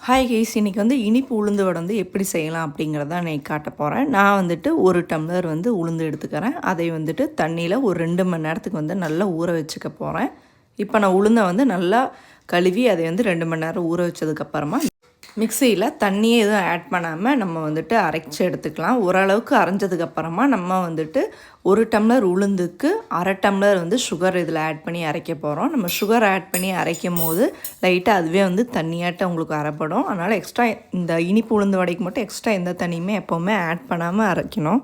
Hi guys, இன்றைக்கி வந்து இனிப்பு உளுந்து வடை வந்து எப்படி செய்யலாம் அப்படிங்கிறத நான் காட்ட போகிறேன். நான் வந்துட்டு 1 டம்ளர் வந்து உளுந்து எடுத்துக்கிறேன். அதை வந்துட்டு தண்ணியில் ஒரு 2 மணி நேரத்துக்கு வந்து நல்லா ஊற வச்சுக்க போகிறேன். இப்போ நான் உளுந்தை வந்து நல்லா கழுவி அதை வந்து 2 மணி நேரம் ஊற வச்சதுக்கப்புறமா மிக்சியில் தண்ணியே எதுவும் ஆட் பண்ணாமல் நம்ம வந்துட்டு அரைச்சி எடுத்துக்கலாம். ஓரளவுக்கு அரைஞ்சதுக்கப்புறமா நம்ம வந்துட்டு 1 டம்ளர் உளுந்துக்கு 1/2 டம்ளர் வந்து சுகர் இதில் ஆட் பண்ணி அரைக்க போகிறோம். நம்ம சுகர் ஆட் பண்ணி அரைக்கும் போது லைட்டாக அதுவே வந்து தண்ணியாட்ட உங்களுக்கு அரைப்படும். அதனால் எக்ஸ்ட்ரா இந்த இனிப்பு உளுந்து வடைக்கு மட்டும் எக்ஸ்ட்ரா எந்த தண்ணியுமே எப்போவுமே ஆட் பண்ணாமல் அரைக்கணும்.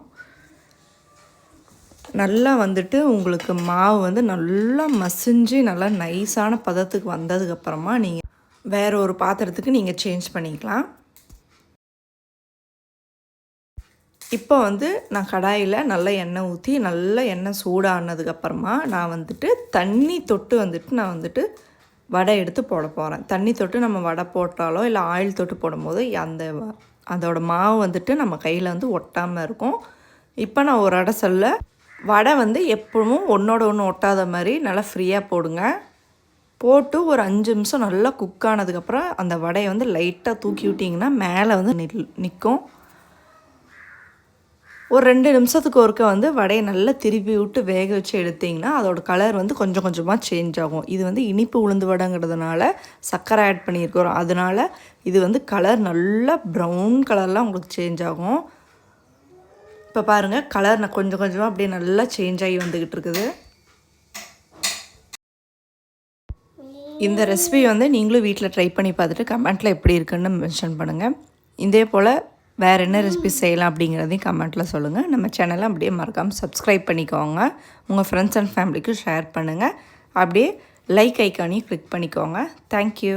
நல்லா வந்துட்டு உங்களுக்கு மாவு வந்து நல்லா மசிஞ்சு நல்லா நைஸான பதத்துக்கு வந்ததுக்கப்புறமா நீங்கள் வேறு ஒரு பாத்திரத்துக்கு நீங்கள் சேஞ்ச் பண்ணிக்கலாம். இப்போ வந்து நான் கடாயில் நல்லா எண்ணெய் ஊற்றி நல்லா எண்ணெய் சூடானதுக்கப்புறமா நான் வந்துட்டு தண்ணி தொட்டு வந்துட்டு நான் வந்துட்டு வடை எடுத்து போட போகிறேன். தண்ணி தொட்டு நம்ம வடை போட்டாலோ இல்லை ஆயில் தொட்டு போடும்போது அதோட மாவு வந்துட்டு நம்ம கையில் வந்து ஒட்டாமல் இருக்கும். இப்போ நான் ஒரு அடசல்ல வடை வந்து எப்பவும் ஒன்றோட ஒன்று ஒட்டாத மாதிரி நல்லா ஃப்ரீயாக போடுங்க. போட்டு ஒரு 5 நிமிஷம் நல்லா குக் ஆனதுக்கப்புறம் அந்த வடையை வந்து லைட்டாக தூக்கி விட்டிங்கன்னா மேலே வந்து நிற்கும். ஒரு 2 நிமிஷத்துக்கு ஒருக்க வந்து வடையை நல்லா திருப்பி விட்டு வேக வச்சு எடுத்திங்கன்னா அதோடய கலர் வந்து கொஞ்சம் கொஞ்சமாக சேஞ்ச் ஆகும். இது வந்து இனிப்பு உளுந்து வடைங்கிறதுனால சர்க்கரை ஆட் பண்ணியிருக்கிறோம். அதனால் இது வந்து கலர் நல்லா ப்ரௌன் கலர்லாம் உங்களுக்கு சேஞ்ச் ஆகும். இப்போ பாருங்கள், கலர் நான் கொஞ்சம் கொஞ்சமாக அப்படியே நல்லா சேஞ்ச் ஆகி வந்துக்கிட்டு இருக்குது. இந்த ரெசிபி வந்து நீங்களும் வீட்டில் ட்ரை பண்ணி பார்த்துட்டு கமெண்ட்டில் எப்படி இருக்குன்னு மென்ஷன் பண்ணுங்கள். இதே போல் வேறு என்ன ரெசிபி செய்யலாம் அப்படிங்கிறதையும் கமெண்ட்டில் சொல்லுங்கள். நம்ம சேனலை அப்படியே மறக்காமல் சப்ஸ்கிரைப் பண்ணிக்கோங்க. உங்கள் ஃப்ரெண்ட்ஸ் அண்ட் ஃபேமிலிக்கு ஷேர் பண்ணுங்கள். அப்படியே லைக் ஐக்கானையும் கிளிக் பண்ணிக்கோங்க. தேங்க்யூ.